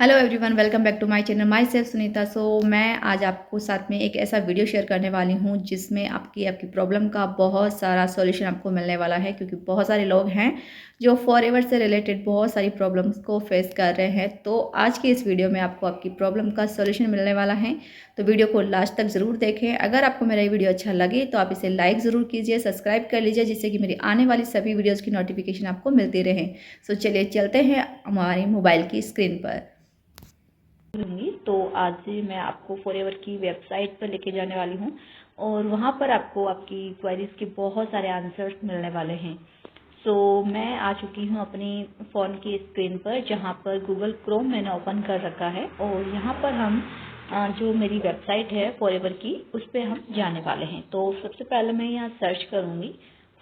Hello everyone, welcome back to my channel myself Sunita. मैं आज आपको साथ में एक ऐसा वीडियो शेयर करने वाली हूँ जिसमें आपकी प्रॉब्लम का बहुत सारा सॉल्यूशन आपको मिलने वाला है, क्योंकि बहुत सारे लोग हैं जो फॉरएवर से रिलेटेड बहुत सारी प्रॉब्लम्स को फेस कर रहे हैं। तो आज की इस वीडियो में आपको आपकी प्रॉब्लम का सॉल्यूशन मिलने वाला है, तो वीडियो को लास्ट तक ज़रूर देखें। अगर आपको मेरा ये वीडियो अच्छा लगे तो आप इसे लाइक ज़रूर कीजिए, सब्सक्राइब कर लीजिए, जिससे कि मेरी आने वाली सभी वीडियोज़ की नोटिफिकेशन आपको मिलती रहे। चलिए चलते हैं हमारी मोबाइल की स्क्रीन पर। तो आज मैं आपको फॉरएवर की वेबसाइट पर लेके जाने वाली हूँ और वहाँ पर आपको आपकी क्वेरीज के बहुत सारे आंसर्स मिलने वाले हैं। मैं आ चुकी हूँ अपनी फ़ोन की स्क्रीन पर, जहाँ पर गूगल क्रोम मैंने ओपन कर रखा है और यहाँ पर हम जो मेरी वेबसाइट है फॉरएवर की, उस पर हम जाने वाले हैं। तो सबसे पहले मैं यहाँ सर्च करूँगी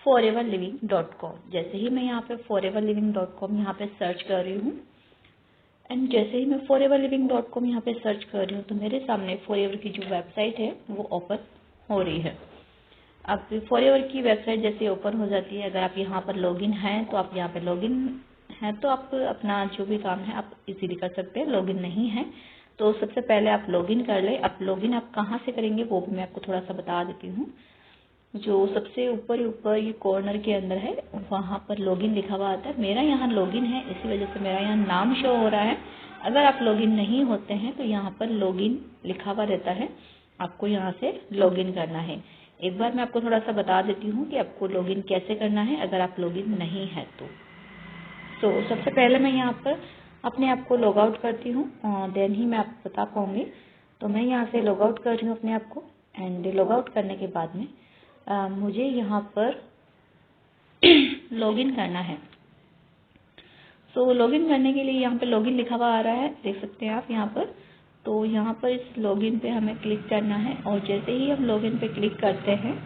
foreverliving.com। जैसे ही मैं यहाँ पे foreverliving.com यहाँ पे सर्च कर रही हूँ एंड जैसे ही मैं foreverliving.com यहाँ पे सर्च कर रही हूँ तो मेरे सामने फॉरएवर की जो वेबसाइट है वो ओपन हो रही है। अब फॉरएवर की वेबसाइट जैसे ओपन हो जाती है, अगर आप यहाँ पर लॉगिन हैं तो आप यहाँ पे लॉगिन हैं तो आप अपना जो भी काम है आप इजीली कर सकते हैं। लॉगिन नहीं है तो सबसे पहले आप लॉगिन कर ले। अब लॉगिन आप कहाँ से करेंगे वो भी मैं आपको थोड़ा सा बता देती हूँ। जो सबसे ऊपर ये कॉर्नर के अंदर है, वहाँ पर लॉगिन लिखा हुआ आता है। मेरा यहाँ लॉगिन है, इसी वजह से मेरा यहाँ नाम शो हो रहा है। अगर आप लॉगिन नहीं होते हैं तो यहाँ पर लॉगिन लिखा हुआ रहता है, आपको यहाँ से लॉगिन करना है। एक बार मैं आपको थोड़ा सा बता देती हूँ कि आपको लॉगिन कैसे करना है अगर आप लॉगिन नहीं है तो सबसे पहले मैं यहाँ पर अपने आप को लॉग आउट करती हूँ, देन ही मैं आपको बता पाऊँगी। तो मैं यहाँ से लॉग आउट कर रही हूँ अपने आप को एंड लॉग आउट करने के बाद में मुझे यहाँ पर लॉगिन करना है। लॉगिन करने के लिए यहाँ पे लॉगिन लिखा हुआ आ रहा है, देख सकते हैं आप यहाँ पर। तो यहाँ पर इस लॉगिन पे हमें क्लिक करना है और जैसे ही हम लॉगिन पे क्लिक करते हैं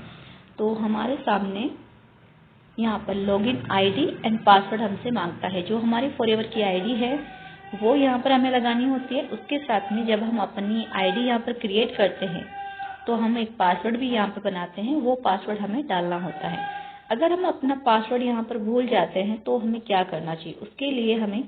तो हमारे सामने यहाँ पर लॉगिन आईडी एंड पासवर्ड हमसे मांगता है। जो हमारी फॉरएवर की आईडी है वो यहाँ पर हमें लगानी होती है। उसके साथ में जब हम अपनी आईडी यहाँ पर क्रिएट करते हैं तो हम एक पासवर्ड भी यहाँ पर बनाते हैं, वो पासवर्ड हमें डालना होता है। अगर हम अपना पासवर्ड यहाँ पर भूल जाते हैं तो हमें क्या करना चाहिए, उसके लिए हमें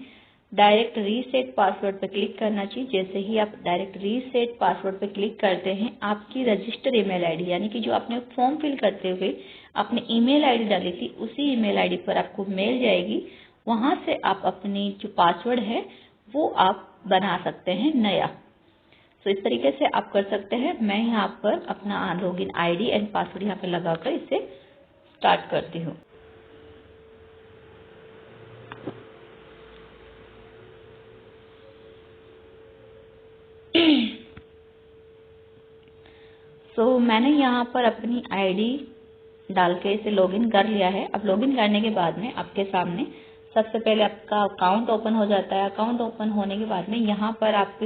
डायरेक्ट रीसेट पासवर्ड पर क्लिक करना चाहिए। जैसे ही आप डायरेक्ट रीसेट पासवर्ड पर क्लिक करते हैं, आपकी रजिस्टर ईमेल आईडी यानी कि जो आपने फॉर्म फिल करते हुए आपने ईमेल आईडी डाली थी, उसी ईमेल आईडी पर आपको मेल जाएगी। वहाँ से आप अपनी जो पासवर्ड है वो आप बना सकते हैं नया। इस तरीके से आप कर सकते हैं। मैं यहाँ पर अपना लॉगिन आईडी एंड पासवर्ड यहाँ पे लगाकर इसे स्टार्ट करती हूँ। मैंने यहाँ पर अपनी आईडी डाल के इसे लॉगिन कर लिया है। अब लॉगिन करने के बाद में आपके सामने सबसे पहले आपका अकाउंट ओपन हो जाता है। अकाउंट ओपन होने के बाद में यहाँ पर आप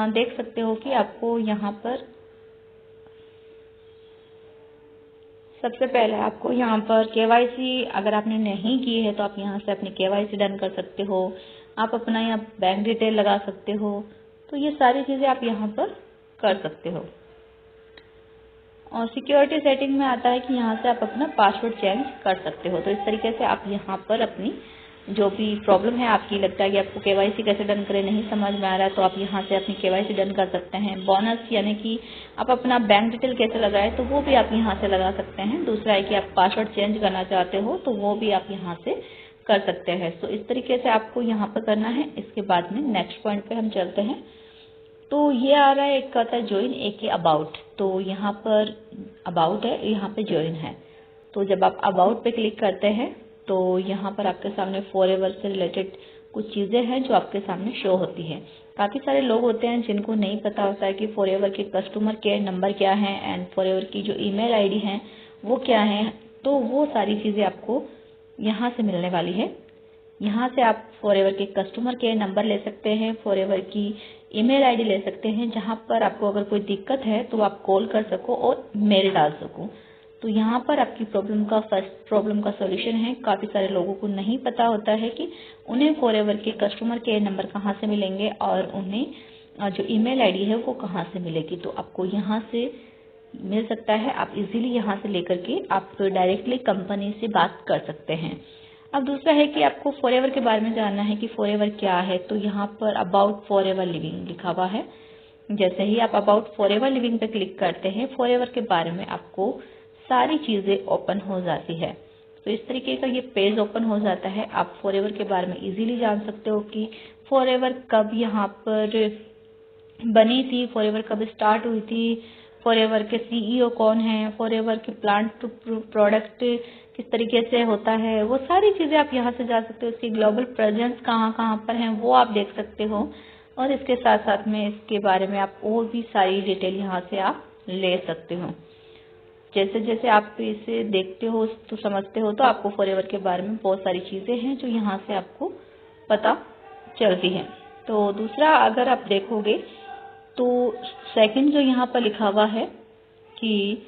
देख सकते हो कि आपको यहाँ पर सबसे पहले आपको यहाँ पर केवाईसी अगर आपने नहीं की है तो आप यहाँ से अपनी केवाईसी डन कर सकते हो। आप अपना यहाँ बैंक डिटेल लगा सकते हो। तो ये सारी चीज़ें आप यहाँ पर कर सकते हो। और सिक्योरिटी सेटिंग में आता है कि यहाँ से आप अपना पासवर्ड चेंज कर सकते हो। तो इस तरीके से आप यहाँ पर अपनी जो भी प्रॉब्लम है, आपकी लगता है कि आपको केवाईसी कैसे डन करें नहीं समझ में आ रहा है, तो आप यहाँ से अपनी केवाईसी डन कर सकते हैं। बोनस यानी कि आप अपना बैंक डिटेल कैसे लगाए तो वो भी आप यहाँ से लगा सकते हैं। दूसरा है कि आप पासवर्ड चेंज करना चाहते हो तो वो भी आप यहाँ से कर सकते हैं। इस तरीके से आपको यहाँ पर करना है। इसके बाद में नेक्स्ट पॉइंट पे हम चलते हैं। तो ये आ रहा है, एक कहता है ज्वाइन, एक अबाउट। तो यहाँ पर अबाउट है, यहाँ पे ज्वाइन है। तो जब आप अबाउट पे क्लिक करते हैं तो यहाँ पर आपके सामने फॉरएवर से रिलेटेड कुछ चीज़ें हैं जो आपके सामने शो होती है। काफ़ी सारे लोग होते हैं जिनको नहीं पता होता है कि फॉरएवर के कस्टमर केयर नंबर क्या है एंड फॉरएवर की जो ईमेल आईडी है वो क्या है। तो वो सारी चीज़ें आपको यहाँ से मिलने वाली है। यहाँ से आप फॉरएवर के कस्टमर केयर नंबर ले सकते हैं, फॉरएवर की ईमेल आईडी ले सकते हैं, जहाँ पर आपको अगर कोई दिक्कत है तो आप कॉल कर सको और मेल डाल सको। तो यहाँ पर आपकी फर्स्ट प्रॉब्लम का सॉल्यूशन है। काफ़ी सारे लोगों को नहीं पता होता है कि उन्हें फॉरएवर के कस्टमर केयर नंबर कहाँ से मिलेंगे और उन्हें जो ईमेल आईडी है वो कहाँ से मिलेगी। तो आपको यहाँ से मिल सकता है। आप इजीली यहाँ से लेकर के आप डायरेक्टली कंपनी से बात कर सकते हैं। अब दूसरा है कि आपको फॉरएवर के बारे में जानना है कि फॉरएवर क्या है। तो यहाँ पर अबाउट फॉरएवर लिविंग लिखा हुआ है। जैसे ही आप अबाउट फॉरएवर लिविंग पे क्लिक करते हैं, फॉरएवर के बारे में आपको सारी चीज़ें ओपन हो जाती है। तो इस तरीके का ये पेज ओपन हो जाता है। आप फॉरएवर के बारे में इजीली जान सकते हो कि फॉरएवर कब यहाँ पर बनी थी, फॉरएवर कब स्टार्ट हुई थी, फॉरएवर के सीईओ कौन है, फॉरएवर के प्लांट टू प्रोडक्ट किस तरीके से होता है, वो सारी चीज़ें आप यहाँ से जा सकते हो। इसकी ग्लोबल प्रेजेंस कहाँ कहाँ पर है वो आप देख सकते हो। और इसके साथ साथ में इसके बारे में आप और भी सारी डिटेल यहाँ से आप ले सकते हो। जैसे जैसे आप इसे देखते हो तो समझते हो, तो आपको फॉरएवर के बारे में बहुत सारी चीज़ें हैं जो यहाँ से आपको पता चलती हैं। तो दूसरा अगर आप देखोगे तो सेकंड जो यहाँ पर लिखा हुआ है कि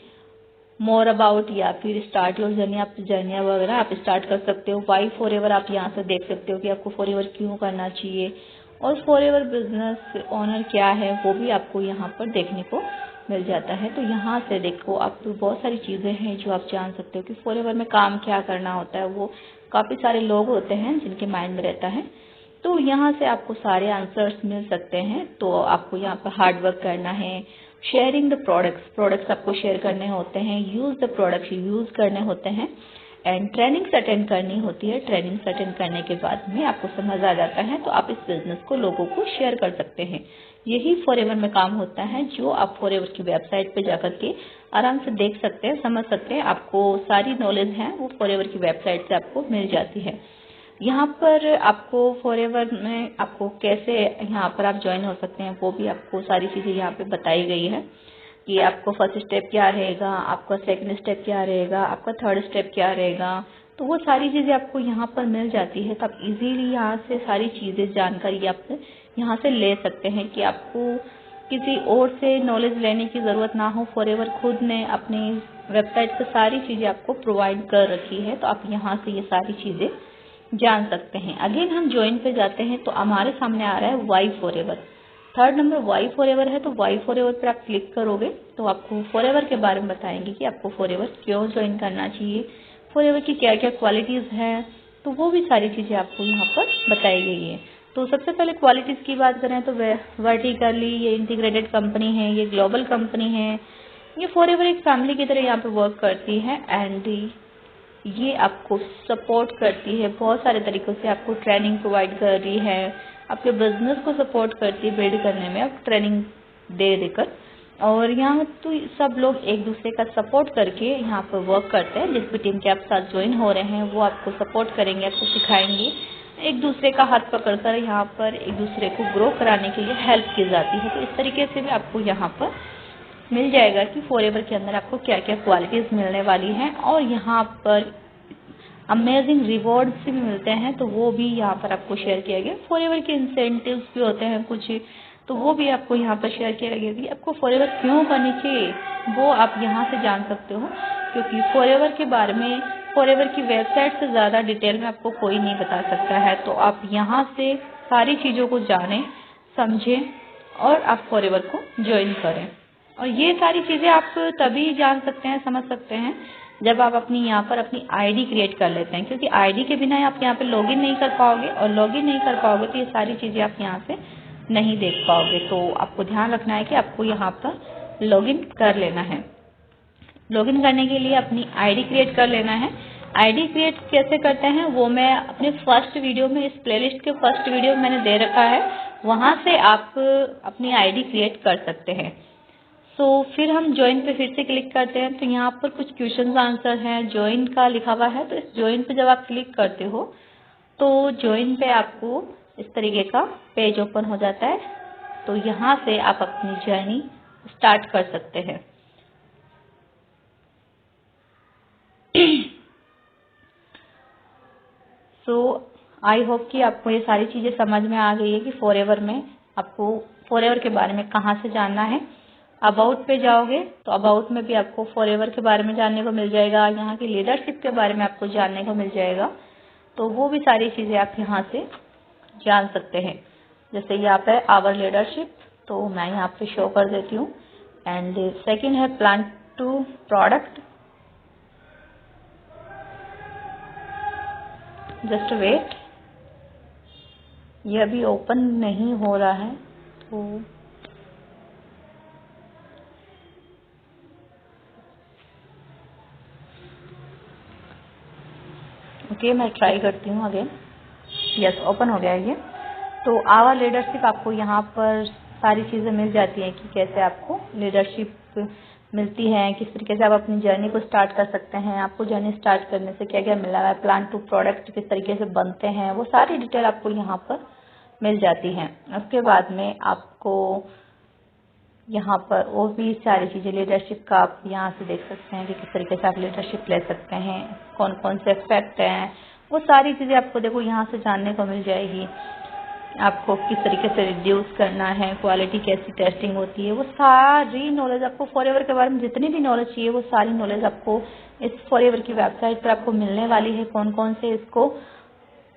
मोर अबाउट या फिर स्टार्ट योर जर्नी, आप जर्नी वगैरह आप स्टार्ट कर सकते हो। वाई फॉरएवर आप यहाँ से देख सकते हो कि आपको फॉरएवर क्यों करना चाहिए, और फॉरएवर बिजनेस ओनर क्या है वो भी आपको यहाँ पर देखने को मिल जाता है। तो यहाँ से देखो आप बहुत सारी चीज़ें हैं जो आप जान सकते हो कि फॉरएवर में काम क्या करना होता है। वो काफ़ी सारे लोग होते हैं जिनके माइंड में रहता है, तो यहाँ से आपको सारे आंसर्स मिल सकते हैं। तो आपको यहाँ पर हार्ड वर्क करना है, शेयरिंग द प्रोडक्ट्स आपको शेयर करने होते हैं, यूज़ द प्रोडक्ट्स यूज़ करने होते हैं, एंड ट्रेनिंग्स अटेंड करनी होती है। ट्रेनिंग्स अटेंड करने के बाद में आपको समझ आ जाता है तो आप इस बिजनेस को लोगों को शेयर कर सकते हैं। यही फॉरएवर में काम होता है, जो आप फॉरएवर की वेबसाइट पे जाकर के आराम से देख सकते हैं, समझ सकते हैं। आपको सारी नॉलेज है वो फॉरएवर की वेबसाइट से आपको मिल जाती है। यहाँ पर आपको फॉरएवर में आपको कैसे यहाँ पर आप ज्वाइन हो सकते हैं वो भी आपको सारी चीज़ें यहाँ पे बताई गई है कि आपको फर्स्ट स्टेप क्या रहेगा, आपका सेकंड स्टेप क्या रहेगा, आपका थर्ड स्टेप क्या रहेगा। तो वो सारी चीज़ें आपको यहाँ पर मिल जाती है। तो आप इजीली यहाँ से सारी चीज़ें जानकारी आप यहाँ से ले सकते हैं कि आपको किसी और से नॉलेज लेने की ज़रूरत ना हो। फॉरएवर खुद ने अपनी वेबसाइट पर सारी चीज़ें आपको प्रोवाइड कर रखी है, तो आप यहाँ से ये सारी चीज़ें जान सकते हैं। अगेन हम ज्वाइन पे जाते हैं तो हमारे सामने आ रहा है why forever. Third number why forever है। तो वाई फॉरएवर पर आप क्लिक करोगे तो आपको फॉरएवर के बारे में बताएंगे कि आपको फॉरएवर क्यों ज्वाइन करना चाहिए, फॉरएवर की क्या क्या क्वालिटीज़ हैं। तो वो भी सारी चीज़ें आपको यहाँ पर बताई गई है। तो सबसे पहले क्वालिटीज़ की बात करें तो वर्टिकली ये इंटीग्रेटेड कंपनी है, ये ग्लोबल कंपनी है, ये फॉरएवर एक फैमिली की तरह यहाँ पे वर्क करती है, एंड ये आपको सपोर्ट करती है बहुत सारे तरीक़ों से। आपको ट्रेनिंग प्रोवाइड कर रही है, आपके बिजनेस को सपोर्ट करती है बिल्ड करने में, आप ट्रेनिंग दे देकर। और यहाँ तो सब लोग एक दूसरे का सपोर्ट करके यहाँ पर वर्क करते हैं। जिस भी टीम के आप साथ ज्वाइन हो रहे हैं वो आपको सपोर्ट करेंगे, आपको सिखाएंगे। एक दूसरे का हाथ पकड़कर यहाँ पर एक दूसरे को ग्रो कराने के लिए हेल्प की जाती है। तो इस तरीके से भी आपको यहाँ पर मिल जाएगा कि फॉरएवर के अंदर आपको क्या क्या क्वालिटीज़ मिलने वाली हैं, और यहाँ पर अमेजिंग रिवॉर्ड्स भी मिलते हैं। तो वो भी यहाँ पर आपको शेयर किया गया। फॉरएवर के इंसेंटिव्स भी होते हैं कुछ, तो वो भी आपको यहाँ पर शेयर किया गया कि आपको फॉरएवर क्यों करनी चाहिए वो आप यहाँ से जान सकते हो। क्योंकि फॉरएवर के बारे में फॉरएवर की वेबसाइट से ज़्यादा डिटेल में आपको कोई नहीं बता सकता है। तो आप यहाँ से सारी चीज़ों को जानें, समझें और आप फॉरएवर को ज्वाइन करें। और ये सारी चीज़ें आप तभी जान सकते हैं, समझ सकते हैं जब आप यहाँ पर अपनी आईडी क्रिएट कर लेते हैं। क्योंकि आईडी के बिना आप यहाँ पे लॉगिन नहीं कर पाओगे, और लॉगिन नहीं कर पाओगे तो ये सारी चीज़ें आप यहाँ से नहीं देख पाओगे। तो आपको ध्यान रखना है कि आपको यहाँ पर लॉगिन कर लेना है। लॉगिन करने के लिए अपनी आईडी क्रिएट कर लेना है। आईडी क्रिएट कैसे करते हैं वो मैं अपने फर्स्ट वीडियो में, इस प्लेलिस्ट के फर्स्ट वीडियो में मैंने दे रखा है, वहाँ से आप अपनी आईडी क्रिएट कर सकते हैं। तो फिर हम ज्वाइन पे फिर से क्लिक करते हैं तो यहाँ पर कुछ क्वेश्चन आंसर हैं, ज्वाइन का लिखा हुआ है। तो इस ज्वाइन पे जब आप क्लिक करते हो तो ज्वाइन पे आपको इस तरीके का पेज ओपन हो जाता है। तो यहाँ से आप अपनी जर्नी स्टार्ट कर सकते हैं। सो आई होप कि आपको ये सारी चीज़ें समझ में आ गई है कि फॉरएवर में आपको फॉरएवर के बारे में कहाँ से जानना है। अबाउट पे जाओगे तो अबाउट में भी आपको फॉरएवर के बारे में जानने को मिल जाएगा, यहाँ की लीडरशिप के बारे में आपको जानने को मिल जाएगा। तो वो भी सारी चीज़ें आप यहाँ से जान सकते हैं। जैसे यहाँ पे आवर लीडरशिप, तो मैं यहाँ पे शो कर देती हूँ। एंड सेकंड है plant to product, just wait, ये अभी ओपन नहीं हो रहा है तो ओके, मैं ट्राई करती हूँ अगेन। यस, ओपन हो गया है ये। तो आवर लीडरशिप, आपको यहाँ पर सारी चीज़ें मिल जाती हैं कि कैसे आपको लीडरशिप मिलती है, किस तरीके से आप अपनी जर्नी को स्टार्ट कर सकते हैं, आपको जर्नी स्टार्ट करने से क्या क्या मिल रहा है, प्लान टू प्रोडक्ट किस तरीके से बनते हैं, वो सारी डिटेल आपको यहाँ पर मिल जाती हैं। उसके बाद में आपको यहाँ पर और भी सारी चीज़ें लीडरशिप का आप यहाँ से देख सकते हैं कि किस तरीके से आप लीडरशिप ले सकते हैं, कौन कौन से फैक्ट हैं, वो सारी चीज़ें आपको देखो यहाँ से जानने को मिल जाएगी। आपको किस तरीके से रिड्यूस करना है, क्वालिटी कैसी टेस्टिंग होती है, वो सारी नॉलेज आपको फॉरएवर के बारे में जितनी भी नॉलेज चाहिए वो सारी नॉलेज आपको इस फॉरएवर की वेबसाइट पर आपको मिलने वाली है। कौन कौन से इसको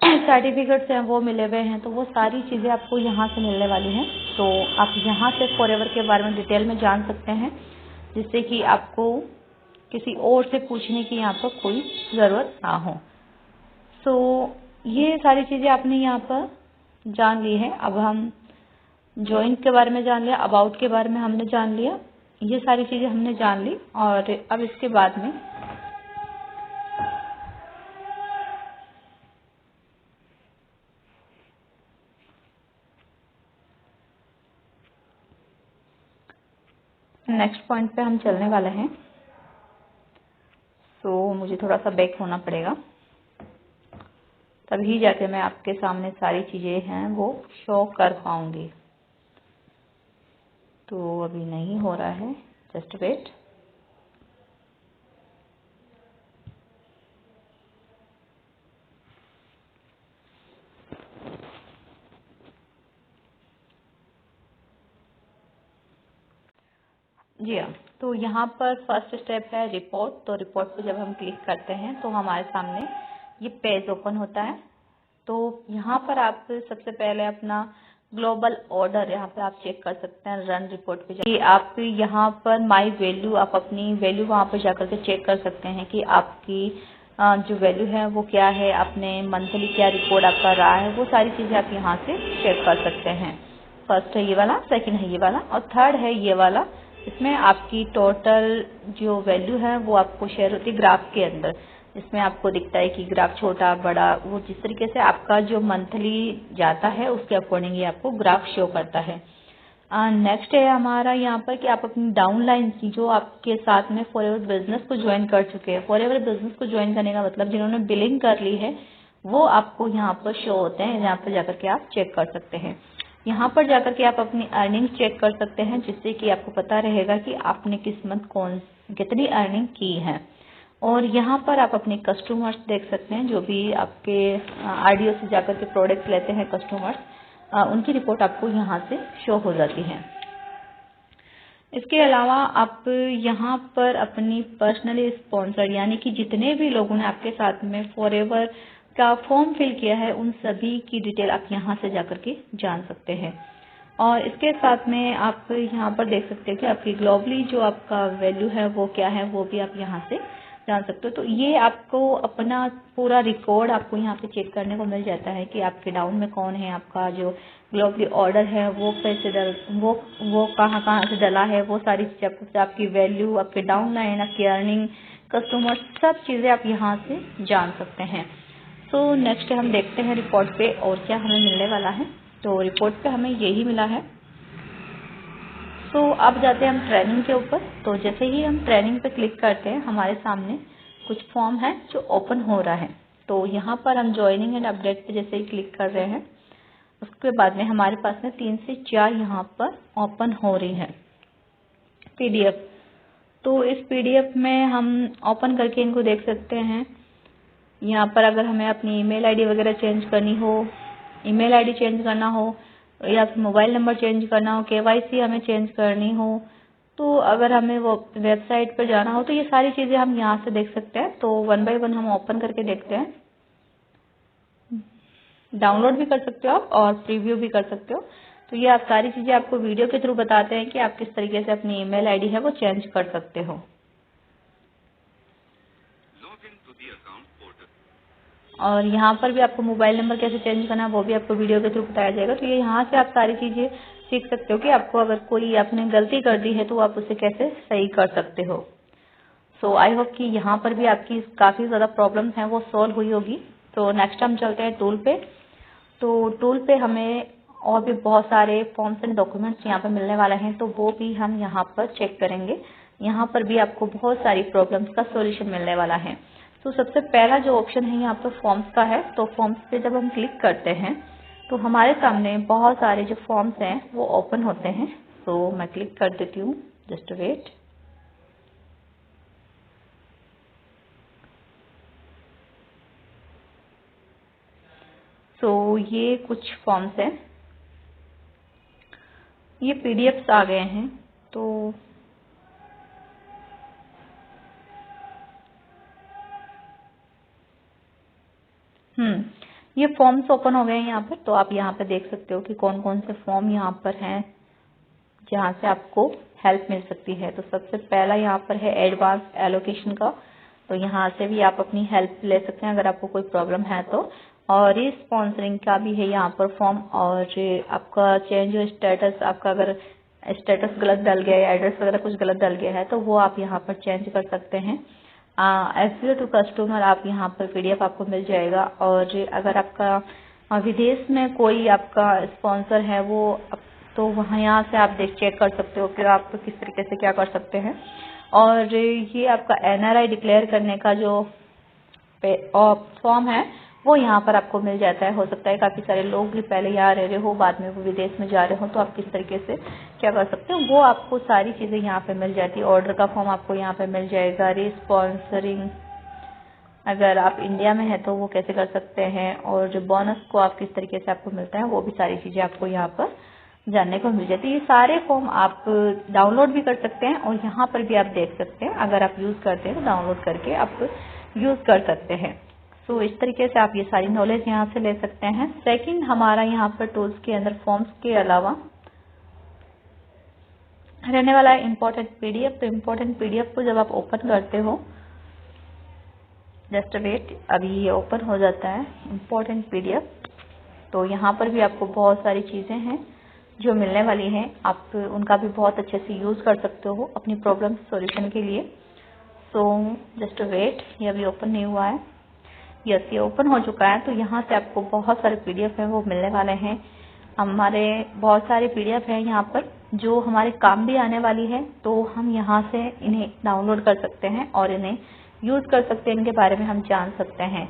सर्टिफिकेट्स हैं वो मिले हुए हैं, तो वो सारी चीज़ें आपको यहाँ से मिलने वाली हैं। तो आप यहाँ से फॉरएवर के बारे में डिटेल में जान सकते हैं, जिससे कि आपको किसी और से पूछने की यहाँ पर कोई ज़रूरत ना हो। सो ये सारी चीज़ें आपने यहाँ पर जान ली है। अब हम ज्वाइन के बारे में जान लिया, अबाउट के बारे में हमने जान लिया, ये सारी चीज़ें हमने जान ली। और अब इसके बाद में नेक्स्ट पॉइंट पे हम चलने वाले हैं। सो मुझे थोड़ा सा बैक होना पड़ेगा, तभी जाके मैं आपके सामने सारी चीज़ें हैं वो शो कर पाऊंगी। तो अभी नहीं हो रहा है, जस्ट वेट। जी हाँ, तो यहाँ पर फर्स्ट स्टेप है रिपोर्ट। तो रिपोर्ट पे जब हम क्लिक करते हैं तो हमारे सामने ये पेज ओपन होता है। तो यहाँ पर आप सबसे पहले अपना ग्लोबल ऑर्डर यहाँ पे आप चेक कर सकते हैं। रन रिपोर्ट पे जाके आप यहाँ पर माई वैल्यू, आप अपनी वैल्यू वहाँ पे जाकर के चेक कर सकते हैं कि आपकी जो वैल्यू है वो क्या है, आपने मंथली क्या रिकॉर्ड आपका रहा है, वो सारी चीज़ें आप यहाँ से चेक कर सकते हैं। फर्स्ट है ये वाला, सेकंड है ये वाला और थर्ड है ये वाला। इसमें आपकी टोटल जो वैल्यू है वो आपको शेयर होती है ग्राफ के अंदर। इसमें आपको दिखता है कि ग्राफ छोटा बड़ा, वो जिस तरीके से आपका जो मंथली जाता है उसके अकॉर्डिंग ये आपको ग्राफ शो करता है। नेक्स्ट है हमारा यहाँ पर कि आप अपनी डाउनलाइन जो आपके साथ में फॉरएवर बिजनेस को ज्वाइन कर चुके हैं। फॉरएवर बिजनेस को ज्वाइन करने का मतलब जिन्होंने बिलिंग कर ली है वो आपको यहाँ पर शो होते हैं। यहाँ पर जाकर के आप चेक कर सकते हैं। यहाँ पर जाकर के आप अपनी अर्निंग चेक कर सकते हैं, जिससे कि आपको पता रहेगा कि आपने किस मंथ कितनी अर्निंग की है। और यहाँ पर आप अपने कस्टमर्स देख सकते हैं, जो भी आपके आरडीओ से जाकर के प्रोडक्ट लेते हैं कस्टमर्स, उनकी रिपोर्ट आपको यहाँ से शो हो जाती है। इसके अलावा आप यहाँ पर अपनी पर्सनली स्पॉन्सर यानी कि जितने भी लोगों ने आपके साथ में फॉरएवर का फॉर्म फिल किया है उन सभी की डिटेल आप यहाँ से जाकर के जान सकते हैं। और इसके साथ में आप यहाँ पर देख सकते हैं कि आपकी ग्लोबली जो आपका वैल्यू है वो क्या है, वो भी आप यहाँ से जान सकते हो। तो ये आपको अपना पूरा रिकॉर्ड आपको यहाँ पे चेक करने को मिल जाता है कि आपके डाउन में कौन है, आपका जो ग्लोबली ऑर्डर है वो कैसे वो कहाँ कहाँ से डला है, वो सारी चीज़ें आपकी वैल्यू, आपके डाउन लाइन, आपकी अर्निंग, कस्टमर, सब चीज़ें आप यहाँ से जान सकते हैं। तो नेक्स्ट हम देखते हैं रिपोर्ट पे और क्या हमें मिलने वाला है। तो रिपोर्ट पे हमें यही मिला है। तो अब जाते हैं हम ट्रेनिंग के ऊपर। तो जैसे ही हम ट्रेनिंग पे क्लिक करते हैं हमारे सामने कुछ फॉर्म है जो ओपन हो रहा है। तो यहाँ पर हम ज्वाइनिंग एंड अपडेट पे जैसे ही क्लिक कर रहे हैं उसके बाद में हमारे पास में 3 से 4 यहाँ पर ओपन हो रही है पीडीएफ। तो इस पीडीएफ में हम ओपन करके इनको देख सकते हैं। यहाँ पर अगर हमें अपनी ईमेल आईडी वगैरह चेंज करनी हो, ईमेल आईडी चेंज करना हो या फिर मोबाइल नंबर चेंज करना हो, केवाईसी हमें चेंज करनी हो, तो अगर हमें वो वेबसाइट पर जाना हो तो ये सारी चीज़ें हम यहाँ से देख सकते हैं। तो 1 बाय 1 हम ओपन करके देखते हैं। डाउनलोड भी कर सकते हो आप और प्रीव्यू भी कर सकते हो। तो ये आप सारी चीज़ें आपको वीडियो के थ्रू बताते हैं कि आप किस तरीके से अपनी ईमेल आईडी है वो चेंज कर सकते हो। और यहाँ पर भी आपको मोबाइल नंबर कैसे चेंज करना है वो भी आपको वीडियो के थ्रू बताया जाएगा। तो ये यहाँ से आप सारी चीज़ें सीख सकते हो कि आपको अगर कोई आपने गलती कर दी है तो आप उसे कैसे सही कर सकते हो। सो आई होप कि यहाँ पर भी आपकी काफ़ी ज़्यादा प्रॉब्लम है वो सॉल्व हुई होगी। तो नेक्स्ट हम चलते हैं टूल पे। तो टूल पे हमें और भी बहुत सारे फॉर्म्स एंड डॉक्यूमेंट्स यहाँ पर मिलने वाले हैं, तो वो भी हम यहाँ पर चेक करेंगे। यहाँ पर भी आपको बहुत सारी प्रॉब्लम्स का सॉल्यूशन मिलने वाला है। तो सबसे पहला जो ऑप्शन है यहाँ पर फॉर्म्स का है। तो फॉर्म्स पे जब हम क्लिक करते हैं तो हमारे सामने बहुत सारे जो फॉर्म्स हैं वो ओपन होते हैं। तो मैं क्लिक कर देती हूँ, जस्ट वेट। तो ये कुछ फॉर्म्स हैं, ये पीडीएफ्स आ गए हैं। तो ये फॉर्म्स ओपन हो गए हैं यहाँ पर। तो आप यहाँ पे देख सकते हो कि कौन कौन से फॉर्म यहाँ पर हैं जहाँ से आपको हेल्प मिल सकती है। तो सबसे पहला यहाँ पर है एडवांस एलोकेशन का। तो यहाँ से भी आप अपनी हेल्प ले सकते हैं अगर आपको कोई प्रॉब्लम है तो। और ये स्पॉन्सरिंग का भी है यहाँ पर फॉर्म। और आपका चेंज स्टेटस, आपका अगर स्टेटस गलत डल गया है, एड्रेस वगैरह कुछ गलत डल गया है तो वो आप यहाँ पर चेंज कर सकते हैं। एफसीओ टू कस्टमर आप यहाँ पर पीडीएफ आपको मिल जाएगा। और अगर आपका विदेश में कोई आपका स्पॉन्सर है वो तो वहाँ यहाँ से आप चेक कर सकते हो कि आप किस तरीके से क्या कर सकते हैं। और ये आपका एनआरआई डिक्लेयर करने का जो फॉर्म है वो यहाँ पर आपको मिल जाता है। हो सकता है काफ़ी सारे लोग भी पहले यहाँ रह रहे हो, बाद में वो विदेश में जा रहे हो, तो आप किस तरीके से क्या कर सकते हो वो आपको सारी चीज़ें यहाँ पे मिल जाती है। ऑर्डर का फॉर्म आपको यहाँ पे मिल जाएगा। रिस्पॉन्सरिंग अगर आप इंडिया में है तो वो कैसे कर सकते हैं, और जो बोनस को आप किस तरीके से आपको मिलता है वो भी सारी चीज़ें आपको यहाँ पर जानने को मिल जाती है। ये सारे फॉर्म आप डाउनलोड भी कर सकते हैं और यहाँ पर भी आप देख सकते हैं। अगर आप यूज़ करते हैं तो डाउनलोड करके आप यूज़ कर सकते हैं। सो इस तरीके से आप ये सारी नॉलेज यहाँ से ले सकते हैं। सेकंड हमारा यहाँ पर टूल्स के अंदर फॉर्म्स के अलावा रहने वाला है इम्पोर्टेंट पीडीएफ। तो इम्पोर्टेंट पीडीएफ को जब आप ओपन करते हो, जस्ट वेट, अभी ये ओपन हो जाता है इम्पोर्टेंट पीडीएफ। तो यहाँ पर भी आपको बहुत सारी चीज़ें हैं जो मिलने वाली हैं। आप उनका भी बहुत अच्छे से यूज़ कर सकते हो अपनी प्रॉब्लम सॉल्यूशन के लिए। सो जस्ट वेट, ये अभी ओपन नहीं हुआ है। यस, ये ओपन हो चुका है। तो यहाँ से आपको बहुत सारे पीडीएफ हैं वो मिलने वाले हैं। हमारे बहुत सारे पीडीएफ हैं यहाँ पर जो हमारे काम भी आने वाली है। तो हम यहाँ से इन्हें डाउनलोड कर सकते हैं और इन्हें यूज़ कर सकते हैं। इनके बारे में हम जान सकते हैं।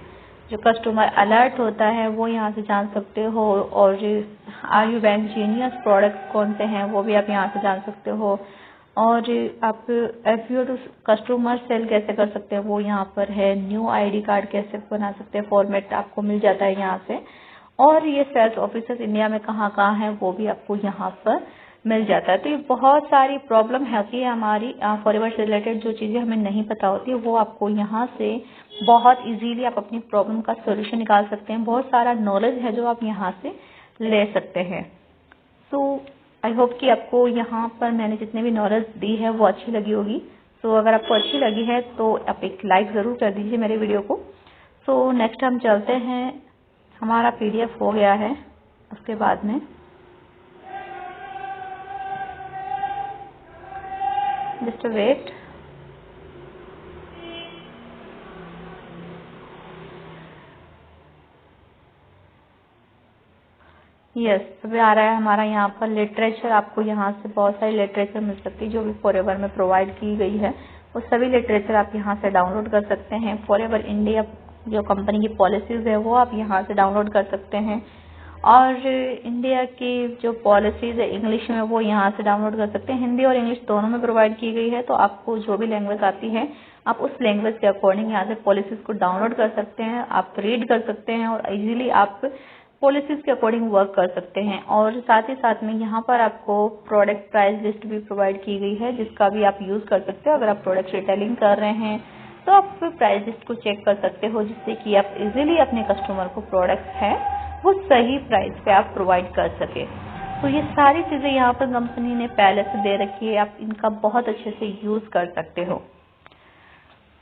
जो कस्टमर अलर्ट होता है वो यहाँ से जान सकते हो। और are you bank genius products कौन से हैं वो भी आप यहाँ से जान सकते हो। और आप एफसीओ टू कस्टमर सेल कैसे कर सकते हैं वो यहाँ पर है। न्यू आईडी कार्ड कैसे बना सकते हैं, फॉर्मेट आपको मिल जाता है यहाँ से। और ये सेल्स ऑफिसर्स इंडिया में कहाँ कहाँ है वो भी आपको यहाँ पर मिल जाता है। तो ये बहुत सारी प्रॉब्लम होती है हमारी फॉरवर्ड से रिलेटेड, जो चीज़ें हमें नहीं पता होती है वो आपको यहाँ से बहुत इजीली आप अपनी प्रॉब्लम का सॉल्यूशन निकाल सकते हैं। बहुत सारा नॉलेज है जो आप यहाँ से ले सकते हैं। सो आई होप कि आपको यहाँ पर मैंने जितने भी नॉलेज दी है वो अच्छी लगी होगी। सो अगर आपको अच्छी लगी है तो आप एक लाइक ज़रूर कर दीजिए मेरे वीडियो को। सो नेक्स्ट हम चलते हैं, हमारा पीडीएफ हो गया है। उसके बाद में जस्ट वेट, यस, अभी आ रहा है हमारा यहाँ पर लिटरेचर। आपको यहाँ से बहुत सारी लिटरेचर मिल सकती है जो भी फॉरएवर में प्रोवाइड की गई है। वो सभी लिटरेचर आप यहाँ से डाउनलोड कर सकते हैं। फॉरएवर इंडिया जो कंपनी की पॉलिसीज़ है वो आप यहाँ से डाउनलोड कर सकते हैं। और इंडिया की जो पॉलिसीज़ है इंग्लिश में वो यहाँ से डाउनलोड कर सकते हैं। हिंदी और इंग्लिश दोनों में प्रोवाइड की गई है। तो आपको जो भी लैंग्वेज आती है आप उस लैंग्वेज के अकॉर्डिंग यहाँ से पॉलिसीज़ को डाउनलोड कर सकते हैं, आप रीड कर सकते हैं और इजीली आप पॉलिसीज़ के अकॉर्डिंग वर्क कर सकते हैं। और साथ ही साथ में यहाँ पर आपको प्रोडक्ट प्राइस लिस्ट भी प्रोवाइड की गई है जिसका भी आप यूज़ कर सकते हो। अगर आप प्रोडक्ट रिटेलिंग कर रहे हैं तो आप प्राइस लिस्ट को चेक कर सकते हो जिससे कि आप इजीली अपने कस्टमर को प्रोडक्ट है वो सही प्राइस पे आप प्रोवाइड कर सके। तो ये सारी चीज़ें यहाँ पर कंपनी ने पहले से दे रखी है, आप इनका बहुत अच्छे से यूज़ कर सकते हो।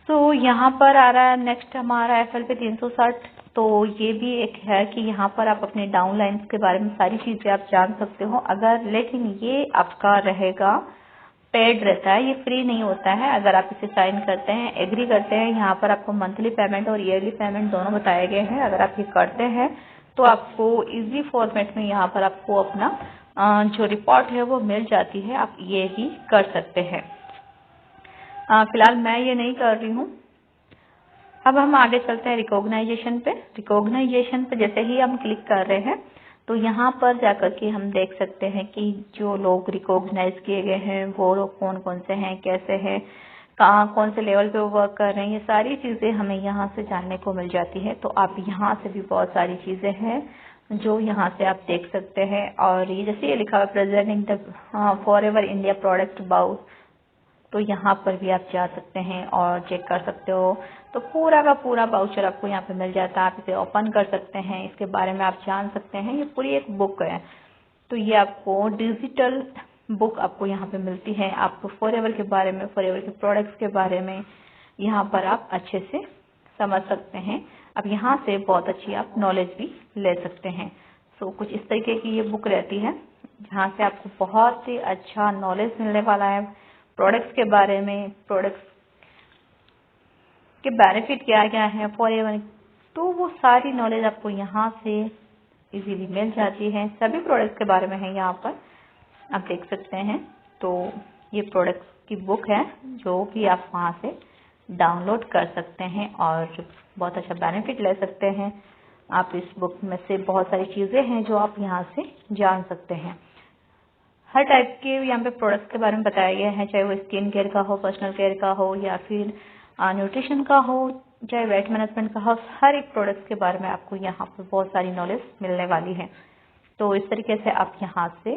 तो यहाँ पर आ रहा है नेक्स्ट हमारा FLP 360 तो ये भी एक है कि यहाँ पर आप अपने डाउन लाइन्स के बारे में सारी चीज़ें आप जान सकते हो। अगर लेकिन ये आपका रहेगा, पेड रहता है, ये फ्री नहीं होता है। अगर आप इसे साइन करते हैं, एग्री करते हैं, यहाँ पर आपको मंथली पेमेंट और ईयरली पेमेंट दोनों बताए गए हैं। अगर आप ये करते हैं तो आपको इजी फॉर्मेट में यहाँ पर आपको अपना जो रिपोर्ट है वो मिल जाती है। आप ये ही कर सकते हैं। फिलहाल मैं ये नहीं कर रही हूँ। अब हम आगे चलते हैं रिकॉग्नाइजेशन पे। रिकॉग्नाइजेशन पे जैसे ही हम क्लिक कर रहे हैं तो यहाँ पर जाकर के हम देख सकते हैं कि जो लोग रिकॉग्नाइज किए गए हैं वो लोग कौन कौन से हैं, कैसे हैं, कहाँ कौन से लेवल पे वर्क कर रहे हैं, ये सारी चीज़ें हमें यहाँ से जानने को मिल जाती है। तो आप यहाँ से भी बहुत सारी चीज़ें हैं जो यहाँ से आप देख सकते हैं। और ये जैसे ये लिखा हुआ presenting the forever India product pouch, तो यहाँ पर भी आप जा सकते हैं और चेक कर सकते हो। तो पूरा का पूरा बाउचर आपको यहाँ पे मिल जाता है। आप इसे ओपन कर सकते हैं, इसके बारे में आप जान सकते हैं। ये पूरी एक बुक है, तो ये आपको डिजिटल बुक आपको यहाँ पे मिलती है। आपको फॉरएवर के बारे में, फॉरएवर के प्रोडक्ट्स के बारे में यहाँ पर आप अच्छे से समझ सकते हैं। अब यहाँ से बहुत अच्छी आप नॉलेज भी ले सकते हैं। सो कुछ इस तरीके की ये बुक रहती है जहाँ से आपको बहुत ही अच्छा नॉलेज मिलने वाला है प्रोडक्ट्स के बारे में, प्रोडक्ट्स के बेनिफिट क्या क्या है फॉरएवर, तो वो सारी नॉलेज आपको यहाँ से इजीली मिल जाती है। सभी प्रोडक्ट्स के बारे में है यहाँ पर, आप देख सकते हैं। तो ये प्रोडक्ट्स की बुक है जो कि आप वहाँ से डाउनलोड कर सकते हैं और बहुत अच्छा बेनिफिट ले सकते हैं। आप इस बुक में से बहुत सारी चीज़ें हैं जो आप यहाँ से जान सकते हैं। हर टाइप के यहाँ पे प्रोडक्ट्स के बारे में बताया गया है, चाहे वो स्किन केयर का हो, पर्सनल केयर का हो, या फिर न्यूट्रिशन का हो, चाहे वेट मैनेजमेंट का हो। हर एक प्रोडक्ट्स के बारे में आपको यहाँ पर बहुत सारी नॉलेज मिलने वाली है। तो इस तरीके से आप यहाँ से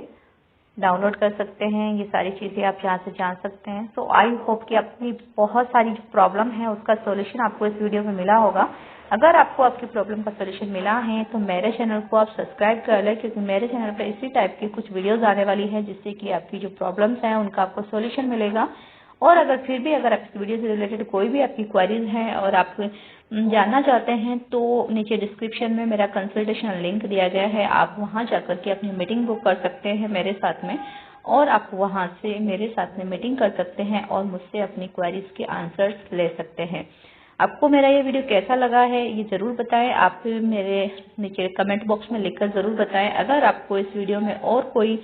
डाउनलोड कर सकते हैं, ये सारी चीज़ें आप यहाँ से जान सकते हैं। सो आई होप कि अपनी बहुत सारी जो प्रॉब्लम है उसका सोल्यूशन आपको इस वीडियो में मिला होगा। अगर आपको आपकी प्रॉब्लम का सोल्यूशन मिला है तो मेरे चैनल को आप सब्सक्राइब कर लें, क्योंकि मेरे चैनल पर इसी टाइप की कुछ वीडियोस आने वाली है जिससे कि आपकी जो प्रॉब्लम्स हैं उनका आपको सोल्यूशन मिलेगा। और अगर फिर भी अगर आप इस वीडियो से रिलेटेड कोई भी आपकी क्वेरीज हैं और आप जानना चाहते हैं तो नीचे डिस्क्रिप्शन में मेरा कंसल्टेशन लिंक दिया गया है, आप वहां जाकर के अपनी मीटिंग बुक कर सकते हैं मेरे साथ में, और आप वहां से मेरे साथ में मीटिंग कर सकते हैं और मुझसे अपनी क्वेरीज के आंसर्स ले सकते हैं। आपको मेरा ये वीडियो कैसा लगा है ये ज़रूर बताएं। आप मेरे नीचे कमेंट बॉक्स में लिखकर ज़रूर बताएं। अगर आपको इस वीडियो में और कोई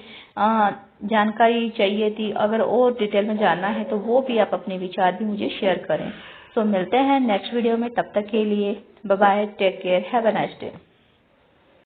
जानकारी चाहिए थी, अगर और डिटेल में जानना है तो वो भी आप अपने विचार भी मुझे शेयर करें। तो मिलते हैं नेक्स्ट वीडियो में, तब तक के लिए bye bye, take care, have a nice day.